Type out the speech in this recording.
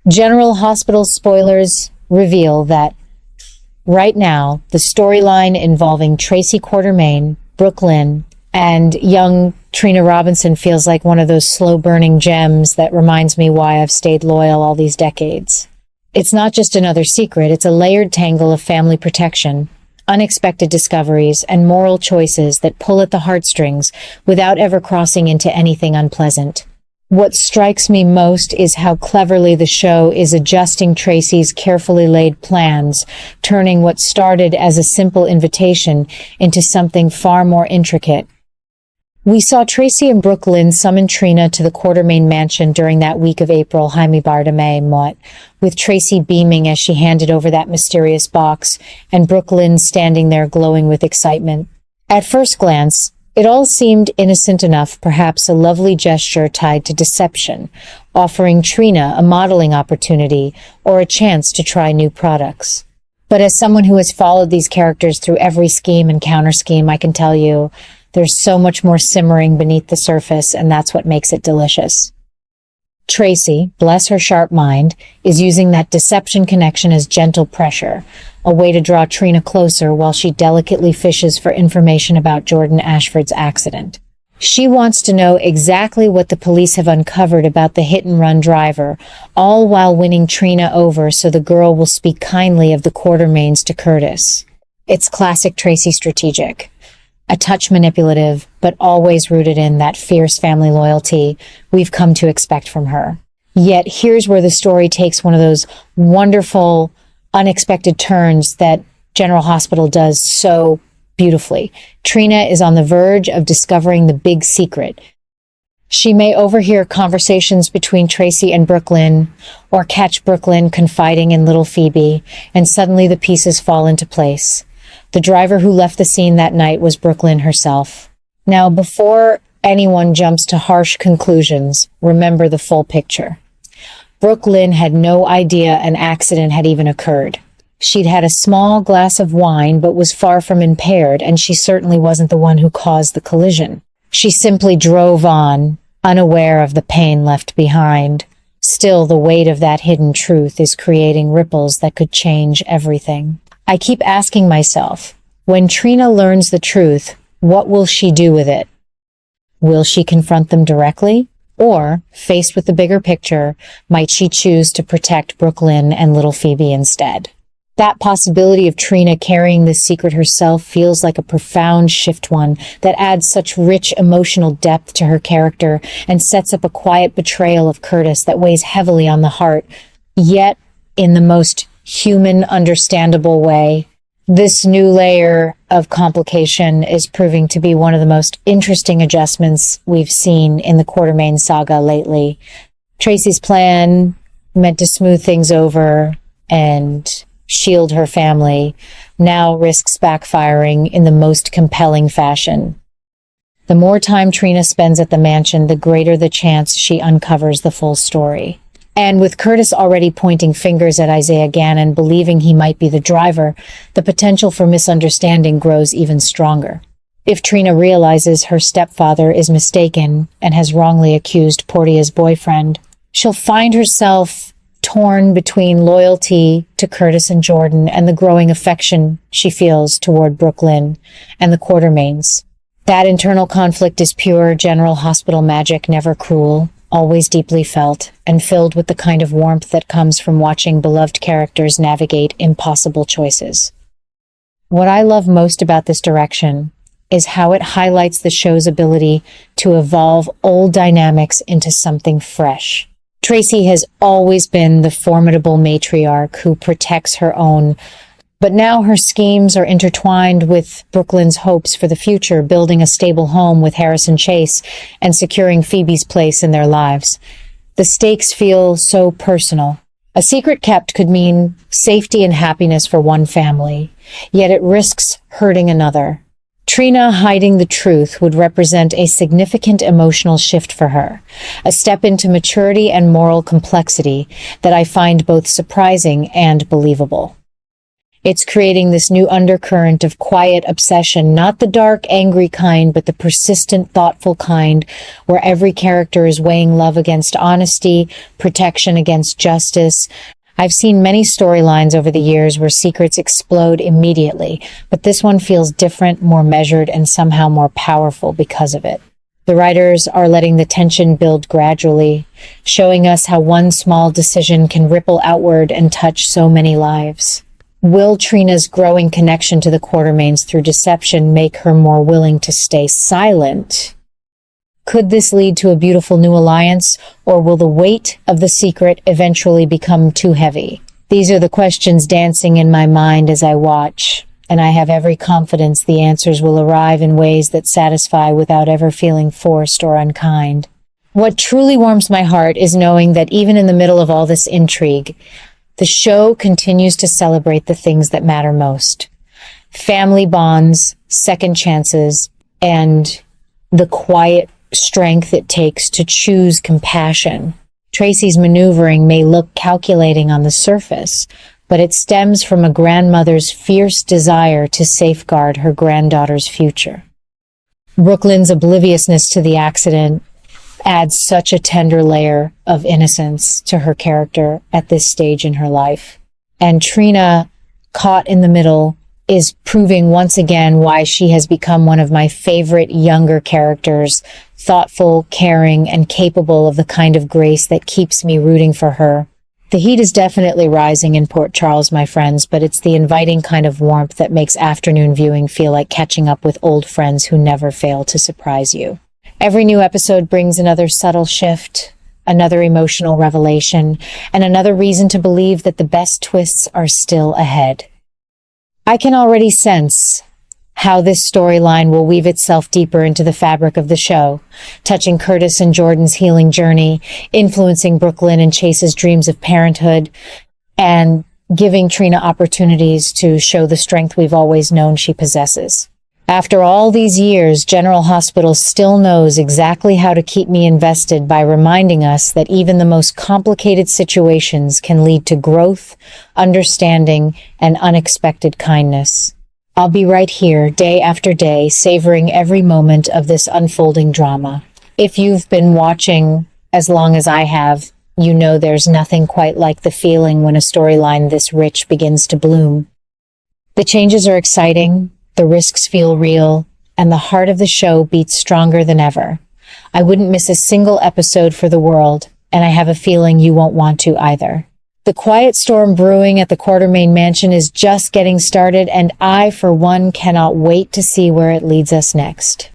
General Hospital spoilers reveal that right now, the storyline involving Tracy Quartermaine, Brooklyn, and young Trina Robinson feels like one of those slow-burning gems that reminds me why I've stayed loyal all these decades. It's not just another secret, it's a layered tangle of family protection, unexpected discoveries, and moral choices that pull at the heartstrings without ever crossing into anything unpleasant. What strikes me most is how cleverly the show is adjusting Tracy's carefully laid plans, turning what started as a simple invitation into something far more intricate. We saw Tracy and Brooklyn summon Trina to the Quartermaine mansion during that week of April, Jaime Bardemay Mott, with Tracy beaming as she handed over that mysterious box, and Brooklyn standing there glowing with excitement. At first glance, it all seemed innocent enough, perhaps a lovely gesture tied to deception, offering Trina a modeling opportunity or a chance to try new products. But as someone who has followed these characters through every scheme and counter-scheme, I can tell you, there's so much more simmering beneath the surface, and that's what makes it delicious. Tracy, bless her sharp mind, is using that deception connection as gentle pressure, a way to draw Trina closer while she delicately fishes for information about Jordan Ashford's accident. She wants to know exactly what the police have uncovered about the hit-and-run driver, all while winning Trina over so the girl will speak kindly of the Quartermaines to Curtis. It's classic Tracy strategic. A touch manipulative, but always rooted in that fierce family loyalty we've come to expect from her. Yet here's where the story takes one of those wonderful, unexpected turns that General Hospital does so beautifully. Trina is on the verge of discovering the big secret. She may overhear conversations between Tracy and Brooklyn, or catch Brooklyn confiding in little Phoebe, and suddenly the pieces fall into place. The driver who left the scene that night was Brooklyn herself. Now, before anyone jumps to harsh conclusions, remember the full picture. Brooklyn had no idea an accident had even occurred. She'd had a small glass of wine, but was far from impaired, and she certainly wasn't the one who caused the collision. She simply drove on, unaware of the pain left behind. Still, the weight of that hidden truth is creating ripples that could change everything. I keep asking myself, when Trina learns the truth, what will she do with it? Will she confront them directly? Or, faced with the bigger picture, might she choose to protect Brooklyn and little Phoebe instead? That possibility of Trina carrying this secret herself feels like a profound shift, one that adds such rich emotional depth to her character and sets up a quiet betrayal of Curtis that weighs heavily on the heart, yet in the most human, understandable way. This new layer of complication is proving to be one of the most interesting adjustments we've seen in the Quartermaine saga lately. Tracy's plan, meant to smooth things over and shield her family, now risks backfiring in the most compelling fashion. The more time Trina spends at the mansion, the greater the chance she uncovers the full story. And with Curtis already pointing fingers at Isaiah Gannon, believing he might be the driver, the potential for misunderstanding grows even stronger. If Trina realizes her stepfather is mistaken and has wrongly accused Portia's boyfriend, she'll find herself torn between loyalty to Curtis and Jordan and the growing affection she feels toward Brooklyn and the Quartermaines. That internal conflict is pure General Hospital magic, never cruel, always deeply felt, and filled with the kind of warmth that comes from watching beloved characters navigate impossible choices. What I love most about this direction is how it highlights the show's ability to evolve old dynamics into something fresh. Tracy has always been the formidable matriarch who protects her own, but now her schemes are intertwined with Brooklyn's hopes for the future, building a stable home with Harrison Chase and securing Phoebe's place in their lives. The stakes feel so personal. A secret kept could mean safety and happiness for one family, yet it risks hurting another. Trina hiding the truth would represent a significant emotional shift for her, a step into maturity and moral complexity that I find both surprising and believable. It's creating this new undercurrent of quiet obsession, not the dark, angry kind, but the persistent, thoughtful kind, where every character is weighing love against honesty, protection against justice. I've seen many storylines over the years where secrets explode immediately, but this one feels different, more measured, and somehow more powerful because of it. The writers are letting the tension build gradually, showing us how one small decision can ripple outward and touch so many lives. Will Trina's growing connection to the Quartermains through deception make her more willing to stay silent? Could this lead to a beautiful new alliance, or will the weight of the secret eventually become too heavy? These are the questions dancing in my mind as I watch, and I have every confidence the answers will arrive in ways that satisfy without ever feeling forced or unkind. What truly warms my heart is knowing that even in the middle of all this intrigue, the show continues to celebrate the things that matter most. Family bonds, second chances, and the quiet strength it takes to choose compassion. Tracy's maneuvering may look calculating on the surface, but it stems from a grandmother's fierce desire to safeguard her granddaughter's future. Brooklyn's obliviousness to the accident adds such a tender layer of innocence to her character at this stage in her life. And Trina, caught in the middle, is proving once again why she has become one of my favorite younger characters, thoughtful, caring, and capable of the kind of grace that keeps me rooting for her. The heat is definitely rising in Port Charles, my friends, but it's the inviting kind of warmth that makes afternoon viewing feel like catching up with old friends who never fail to surprise you. Every new episode brings another subtle shift, another emotional revelation, and another reason to believe that the best twists are still ahead. I can already sense how this storyline will weave itself deeper into the fabric of the show, touching Curtis and Jordan's healing journey, influencing Brooklyn and Chase's dreams of parenthood, and giving Trina opportunities to show the strength we've always known she possesses. After all these years, General Hospital still knows exactly how to keep me invested by reminding us that even the most complicated situations can lead to growth, understanding, and unexpected kindness. I'll be right here, day after day, savoring every moment of this unfolding drama. If you've been watching as long as I have, you know there's nothing quite like the feeling when a storyline this rich begins to bloom. The changes are exciting, the risks feel real, and the heart of the show beats stronger than ever. I wouldn't miss a single episode for the world, and I have a feeling you won't want to either. The quiet storm brewing at the Quartermain Mansion is just getting started, and I, for one, cannot wait to see where it leads us next.